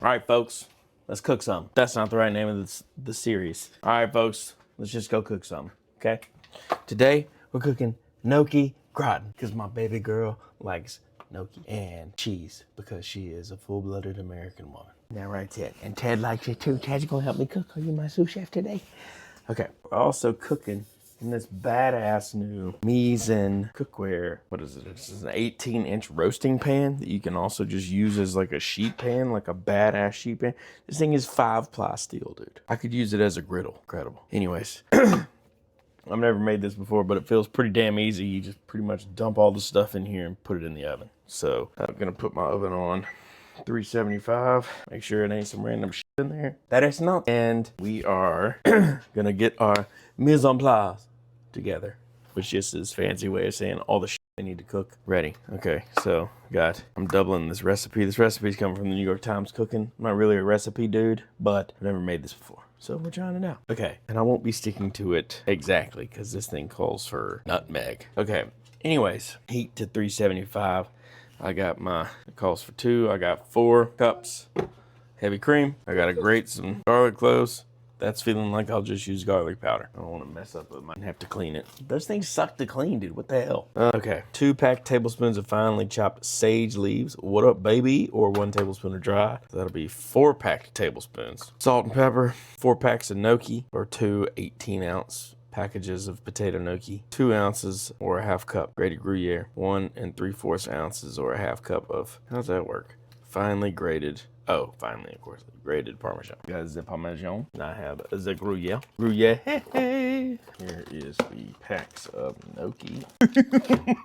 right, folks, let's cook some. That's not the right name of the series. All right, folks, let's just go cook some, okay? Today, we're cooking gnocchi gratin because my baby girl likes gnocchi and cheese because she is a full-blooded American woman. Now, right, Ted? And Ted likes it too. Ted's gonna help me cook. Are you my sous chef today? Okay, we're also cooking in this badass new mise cookware. What is it? This is an 18-inch roasting pan that you can also just use as like a sheet pan, like a badass sheet pan. This thing is 5-ply steel, dude. I could use it as a griddle. Incredible. Anyways, I've never made this before, but it feels pretty damn easy. You just pretty much dump all the stuff in here and put it in the oven. So I'm gonna put my oven on 375. Make sure it ain't some random shit in there. That is not. And we are gonna get our mise en place together, which just is fancy way of saying all the shit I need to cook ready. Okay, so I'm doubling this recipe. This recipe is coming from the New York Times Cooking. I'm not really a recipe dude, but I've never made this before. So we're trying it out. Okay, and I won't be sticking to it exactly because this thing calls for nutmeg. Okay, anyways, heat to 375. I got it calls for 2. I got 4 cups heavy cream. I gotta grate some garlic cloves. That's feeling like I'll just use garlic powder. I don't want to mess up with mine. Have to clean it. Those things suck to clean, dude. What the hell? Okay, 2 packed tablespoons of finely chopped sage leaves. What up, baby? Or 1 tablespoon of dry. So that'll be 4 packed tablespoons. Salt and pepper. 4 packs of gnocchi, or 2 18-ounce packages of potato gnocchi. 2 ounces or a half cup grated gruyere. 1 3/4 ounces or a half cup of, how's that work? Finely grated. Oh, finally, of course, grated Parmesan. Got the Parmesan. And I have the gruyere. Gruyere. Here is the packs of gnocchi.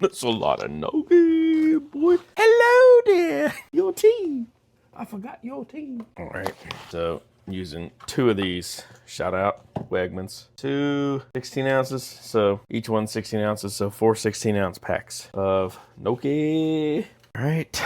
That's a lot of gnocchi, boy. Hello there. Your team. I forgot your team. All right. So using 2 of these. Shout out Wegmans. 2 16 ounces. So each one 16 ounces. So 4 16-ounce packs of gnocchi. All right.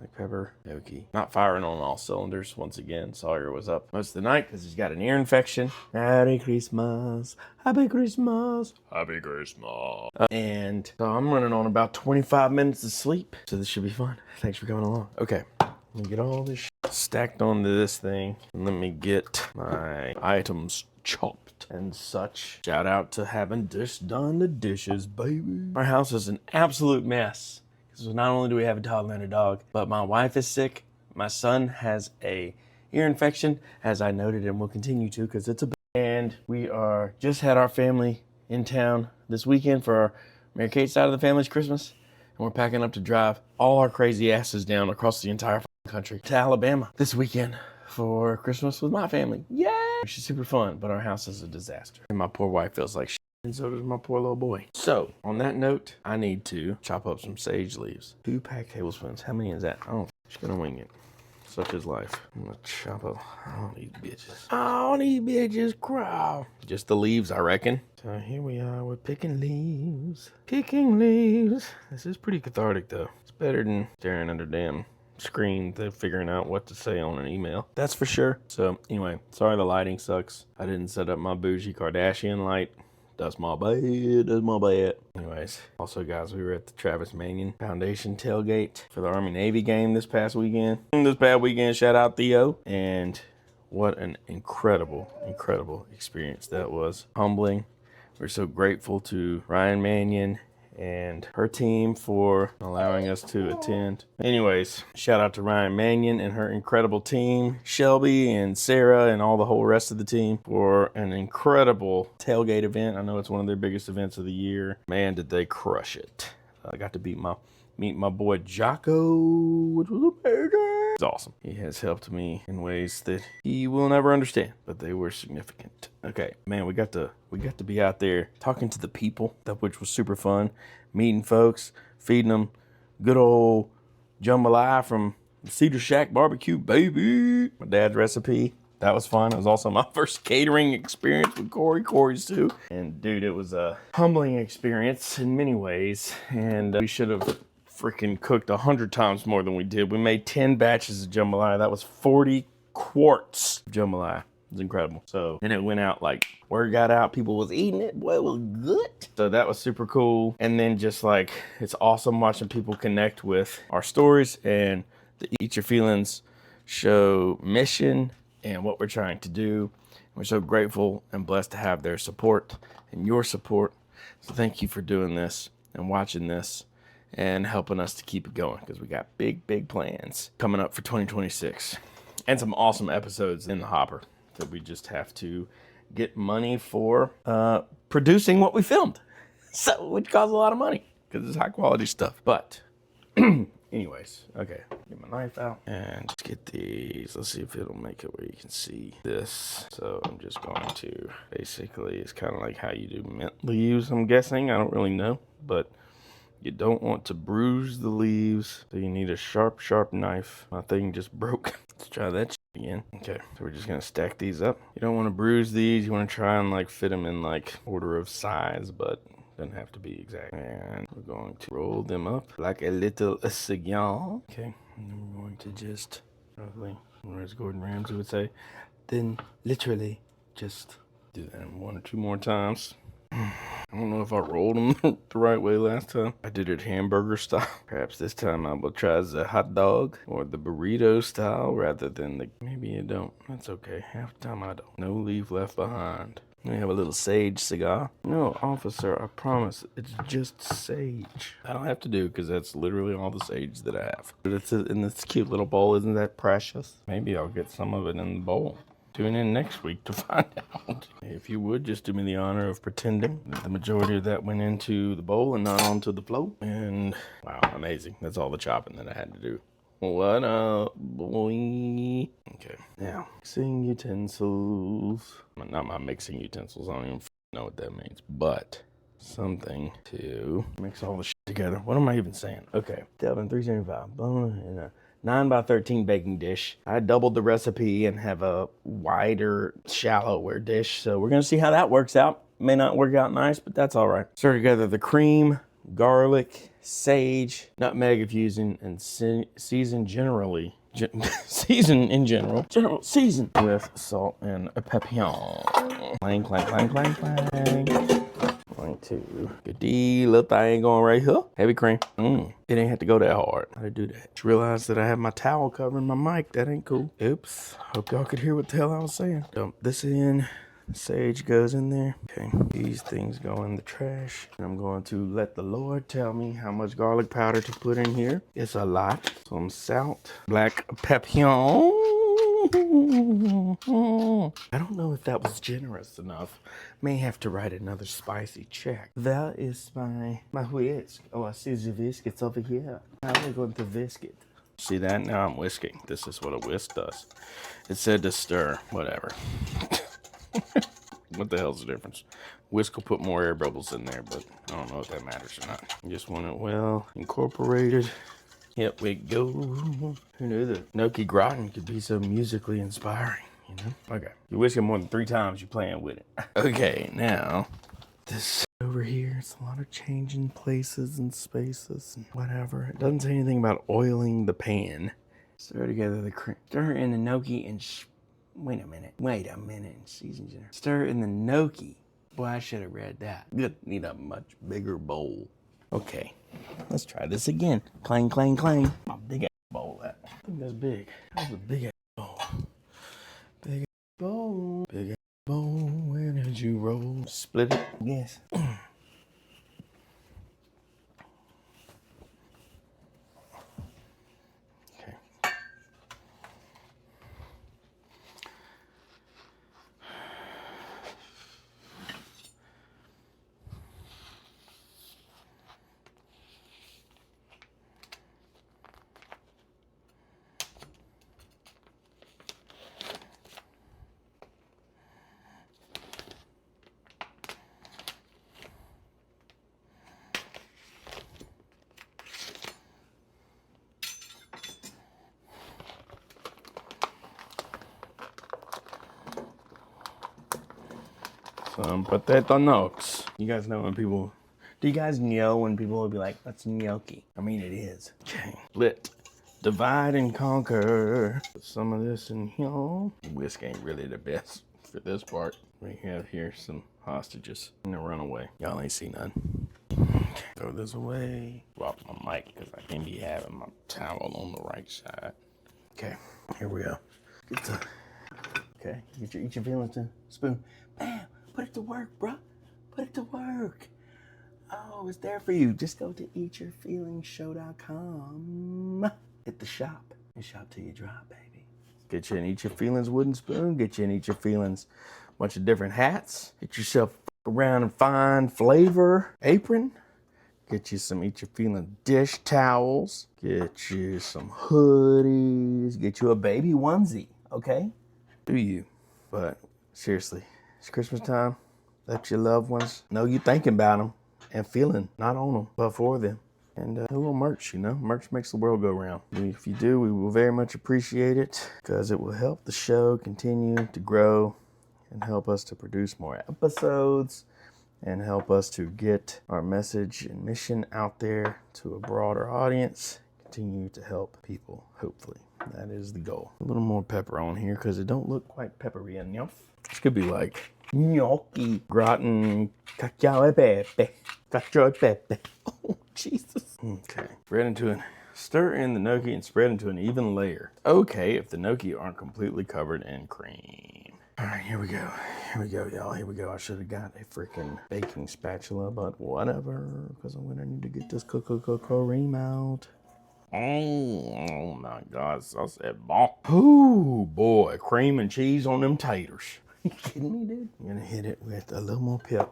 Like pepper, gnocchi. Not firing on all cylinders once again. Sawyer was up most of the night because he's got an ear infection. Merry Christmas. Happy Christmas. Happy Christmas. And so I'm running on about 25 minutes of sleep. So this should be fun. Thanks for coming along. Okay. Let me get all this stacked onto this thing. And let me get my items chopped and such. Shout out to having just done the dishes, baby. Our house is an absolute mess. So not only do we have a toddler and a dog, but my wife is sick. My son has a ear infection, as I noted, and will continue to because it's and we just had our family in town this weekend for our Mary Kate side of the family's Christmas. And we're packing up to drive all our crazy asses down across the entire country to Alabama this weekend for Christmas with my family. Yay! Which is super fun, but our house is a disaster. And my poor wife feels like shit. And so does my poor little boy. So, on that note, I need to chop up some sage leaves. 2 packed tablespoons. How many is that? I don't know. Just gonna wing it. Such is life. I'm gonna chop up all these bitches. All these bitches crawl. Just the leaves, I reckon. So here we are. We're picking leaves. Picking leaves. This is pretty cathartic, though. It's better than staring at a damn screen to figuring out what to say on an email. That's for sure. So, anyway, sorry the lighting sucks. I didn't set up my bougie Kardashian light. That's my bad. That's my bad. Anyways, also guys, we were at the Travis Manion Foundation tailgate for the Army-Navy game this past weekend. Shout out Theo. And what an incredible, incredible experience that was. Humbling. We're so grateful to Ryan Manion and her team for allowing us to attend. Anyways, shout out to Ryan Manion and her incredible team, Shelby and Sarah and all the whole rest of the team for an incredible tailgate event. I know it's one of their biggest events of the year. Man, did they crush it. I got to meet my boy Jocko, which was amazing. It's awesome. He has helped me in ways that he will never understand, but they were significant. Okay, man, we got to be out there talking to the people, which was super fun. Meeting folks, feeding them good old jambalaya from Cedar Shack Barbecue, baby. My dad's recipe. That was fun. It was also my first catering experience with Corey. Corey's too. And dude, it was a humbling experience in many ways. And we should have freaking cooked 100 times more than we did. We made 10 batches of jambalaya. That was 40 quarts of jambalaya. It was incredible. So, and it went out like, word got out, people was eating it. Boy, it was good. So that was super cool. And then just like, it's awesome watching people connect with our stories and the Eat Your Feelings show mission and what we're trying to do. We're so grateful and blessed to have their support and your support. So thank you for doing this and watching this and helping us to keep it going, because we got big plans coming up for 2026 and some awesome episodes in the hopper that we just have to get money for producing what we filmed. So, which costs a lot of money because it's high quality stuff. But anyways, okay, get my knife out and just get these. Let's see if it'll make it where you can see this. So I'm just going to, basically, it's kind of like how you do mint leaves, I'm guessing. I don't really know, but you don't want to bruise the leaves, so you need a sharp knife. My thing just broke. Let's try that shit again. Okay, so we're just gonna stack these up. You don't want to bruise these. You want to try and like fit them in like order of size, but doesn't have to be exact. And we're going to roll them up like a little cignon. Okay, and then we're going to just, probably, as Gordon Ramsay would say, then literally just do that 1 or 2 more times. I don't know if I rolled them the right way last time. I did it hamburger style. Perhaps this time I will try the hot dog or the burrito style rather than the... Maybe you don't. That's okay. Half the time I don't. No leaf left behind. We have a little sage cigar. No, officer, I promise. It's just sage. I don't have to do, because that's literally all the sage that I have. But it's in this cute little bowl. Isn't that precious? Maybe I'll get some of it in the bowl. Tune in next week to find out. If you would, just do me the honor of pretending that the majority of that went into the bowl and not onto the float. And wow, amazing. That's all the chopping that I had to do. What up, boy? Okay, now, mixing utensils. Not my mixing utensils. I don't even know what that means. But something to mix all the shit together. What am I even saying? Okay, oven 375. In a 9x13 baking dish. I doubled the recipe and have a wider, shallower dish. So we're gonna see how that works out. May not work out nice, but that's all right. Stir together the cream, garlic, sage, nutmeg if using, and season generally. Season in general. Season with salt and a papillon. Clang, clang, clang, clang, clang. Going to get the little thing going right here. Heavy cream. It ain't have to go that hard. How to do that? Just realized that I have my towel covering my mic. That ain't cool. Oops. Hope y'all could hear what the hell I was saying. Dump this in. Sage goes in there. Okay. These things go in the trash. And I'm going to let the Lord tell me how much garlic powder to put in here. It's a lot. Some salt. Black papillon. I don't know if that was generous enough. May have to write another spicy check. That is my whisk. Oh, I see the whisk. It's over here. Now we're going to whisk it. See that? Now I'm whisking. This is what a whisk does. It said to stir. Whatever. What the hell's the difference? Whisk will put more air bubbles in there, but I don't know if that matters or not. Just want it well incorporated. Here we go. Who knew that Gnocchi Gratin could be so musically inspiring, you know? Okay, you whisk it more than 3 times, you're playing with it. Okay, now, this over here, it's a lot of changing places and spaces and whatever. It doesn't say anything about oiling the pan. Stir together the cream. Stir in the gnocchi and wait a minute, season general. Stir in the gnocchi. Boy, I should have read that. Good, need a much bigger bowl. Okay, let's try this again. Clang, clang, clang. My big ass bowl that. I think that's big. That's a big ass bowl. Big ass bowl. Big ass bowl. Where did you roll? Split it? Yes. Okay. Some potato nugs. You guys know when people... Do you guys know when people will be like, that's gnocchi? I mean, it is. Okay. Split. Divide and conquer. Put some of this in here. Whisk ain't really the best for this part. We have here some hostages. And they run away. Y'all ain't see none. Okay. Throw this away. Drop my mic because I can't be having my towel on the right side. Okay. Here we go. Okay, eat your feelings in a spoon. Bam! Put it to work, bro. Put it to work. Oh, it's there for you. Just go to eatyourfeelingshow.com. Hit the shop. You shop till you drop, baby. Get you an Eat Your Feelings wooden spoon. Get you an Eat Your Feelings bunch of different hats. Get yourself around and fine flavor apron. Get you some Eat Your Feelings dish towels. Get you some hoodies. Get you a baby onesie, okay? Do you? But seriously, it's Christmas time. Let your loved ones know you're thinking about them and feeling not on them, but for them. And a little merch, you know? Merch makes the world go round. If you do, we will very much appreciate it because it will help the show continue to grow and help us to produce more episodes and help us to get our message and mission out there to a broader audience. Continue to help people, hopefully. That is the goal. A little more pepper on here because it don't look quite peppery enough. This could be like gnocchi, gratin, cacio e pepe, cacio e pepe. Oh, Jesus. Okay, stir in the gnocchi and spread into an even layer. Okay, if the gnocchi aren't completely covered in cream. All right, here we go. Here we go, y'all. Here we go. I should have got a freaking baking spatula, but whatever, because I'm gonna need to get this cream out. Oh my God, so said bon. Ooh, boy, cream and cheese on them taters. You kidding me, dude? I'm gonna hit it with a little more pep.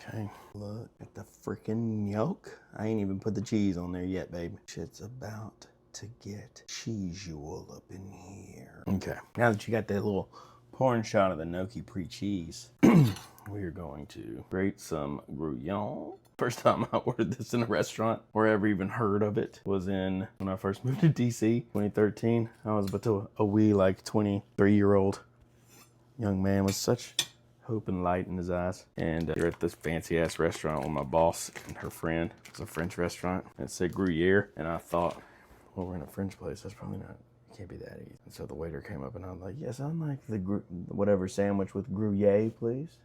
Okay, look at the freaking yolk. I ain't even put the cheese on there yet, baby. Shit's about to get cheeseual up in here. Okay, now that you got that little pouring shot of the gnocchi pre-cheese, we are going to grate some gruyere. First time I ordered this in a restaurant or ever even heard of it was when I first moved to DC, 2013. I was but a wee, like 23-year-old young man with such hope and light in his eyes. And we're at this fancy ass restaurant with my boss and her friend. It's a French restaurant. And it said gruyere. And I thought, well, we're in a French place. That's probably not, it can't be that easy. And so the waiter came up and I was like, yes, I'd like the whatever sandwich with gruyere, please.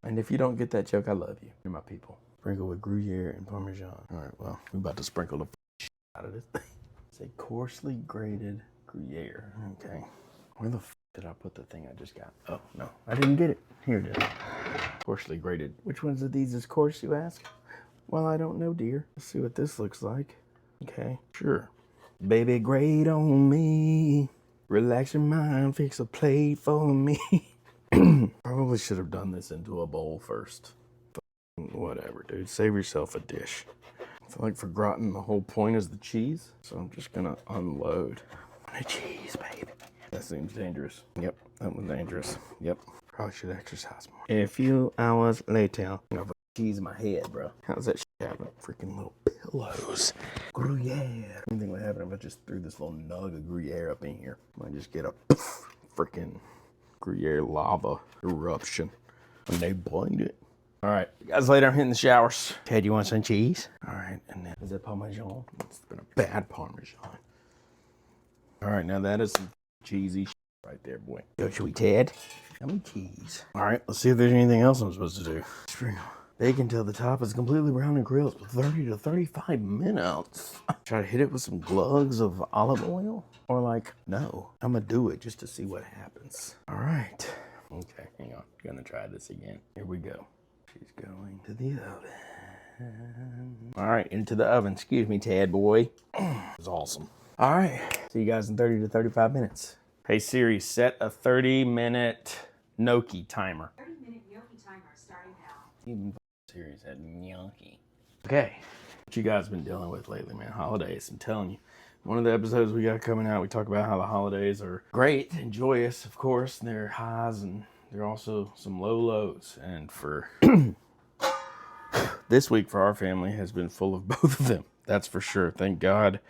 And if you don't get that joke, I love you. You're my people. Sprinkle with gruyere and Parmesan. All right, well, we're about to sprinkle the out of this thing. It's a coarsely grated gruyere. Okay. Where the did I put the thing I just got? Oh, no, I didn't get it. Here it is. Coarsely grated. Which ones of these is coarse, you ask? Well, I don't know, dear. Let's see what this looks like. Okay, sure. Baby, grate on me. Relax your mind, fix a plate for me. Probably should have done this into a bowl first. Whatever, dude. Save yourself a dish. I feel like for gratin, the whole point is the cheese. So I'm just gonna unload the cheese, baby. That seems dangerous. Yep, that was dangerous. Yep. Probably should exercise more. A few hours later, I have cheese in my head, bro. How's that shit happen? Freaking little pillows. Gruyere. Anything would happen if I just threw this little nug of gruyere up in here. Might just get a freaking gruyere lava eruption when they blind it. All right, guys, later I'm hitting the showers. Ted, you want some cheese? All right, and then is that Parmesan? It's been a bad Parmesan. All right, now that is some cheesy shit right there, boy. Go, should we, Ted? Yummy cheese. All right, let's see if there's anything else I'm supposed to do. Sprinkle. Bake until the top is completely brown and grilled for 30 to 35 minutes. Try to hit it with some glugs of olive oil. Or like, no, I'm gonna do it just to see what happens. All right. Okay, hang on. I'm gonna try this again. Here we go. She's going to the oven. All right, into the oven. Excuse me, Tad boy. It's awesome. All right, see you guys in 30 to 35 minutes. Hey Siri, set a 30-minute gnocchi timer. 30-minute gnocchi timer starting now. Even Siri said gnocchi. Okay, what you guys been dealing with lately, man? Holidays, I'm telling you. One of the episodes we got coming out, we talk about how the holidays are great and joyous, of course. They're highs and there are also some low lows. And for this week for our family has been full of both of them. That's for sure. Thank God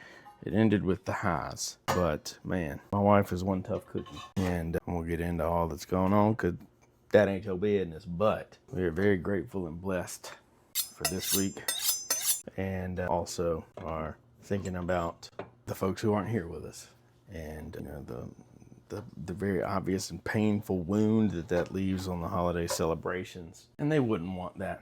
it ended with the highs. But man, my wife is one tough cookie. And we'll get into all that's going on because that ain't your business. But we are very grateful and blessed for this week. And also are thinking about the folks who aren't here with us. And you know, the very obvious and painful wound that leaves on the holiday celebrations. And they wouldn't want that,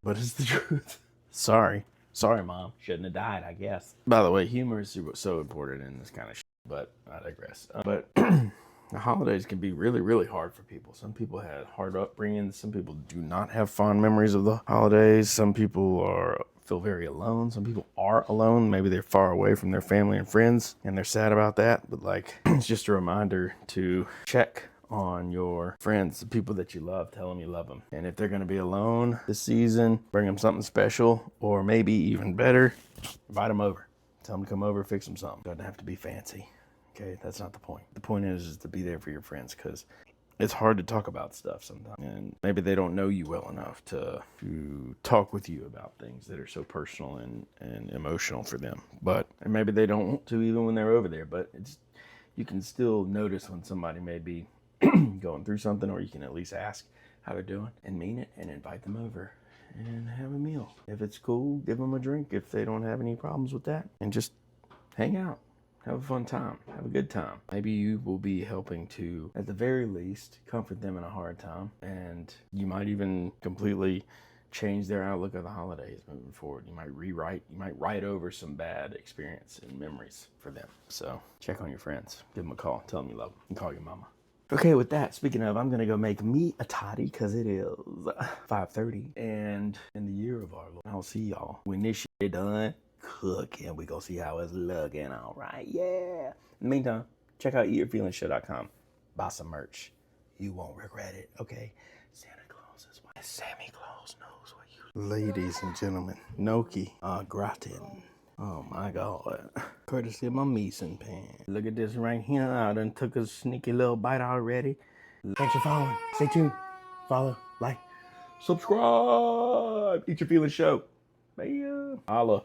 but it's the truth. Sorry, Sorry, Mom. Shouldn't have died, I guess. By the way, humor is so important in this kind of shit, but I digress. But the holidays can be really, really hard for people. Some people had hard upbringings. Some people do not have fond memories of the holidays. Some people feel very alone. Some people are alone. Maybe they're far away from their family and friends, and they're sad about that. But like, it's just a reminder to check on your friends, the people that you love. Tell them you love them. And if they're going to be alone this season, bring them something special, or maybe even better, invite them over. Tell them to come over, fix them something. Doesn't have to be fancy. Okay, that's not the point. The point is to be there for your friends, because it's hard to talk about stuff sometimes. And maybe they don't know you well enough to talk with you about things that are so personal and emotional for them. And maybe they don't want to even when they're over there. But you can still notice when somebody may be going through something, or you can at least ask how they're doing and mean it and invite them over and have a meal. If it's cool, give them a drink if they don't have any problems with that, and just hang out. Have a fun time. Have a good time. Maybe you will be helping to, at the very least, comfort them in a hard time. And you might even completely change their outlook of the holidays moving forward. You might write over some bad experience and memories for them. So check on your friends. Give them a call. Tell them you love them. And call your mama. Okay, with that, speaking of, I'm going to go make me a toddy because it is 5:30. And in the year of our Lord, I'll see y'all when this shit done cooking. We gonna see how it's looking. All right, yeah. In the meantime, check out eatyourfeelingshow.com. Buy some merch. You won't regret it, okay? Santa Claus is why. Sammy Claus knows what you... Ladies and gentlemen, Gnocchi Gratin. Oh my God. Courtesy of my mise pan. Look at this right here. I done took a sneaky little bite already. Thanks for following. Stay tuned. Follow, like, subscribe. Eat Your Feelings Show. Bye. Holla.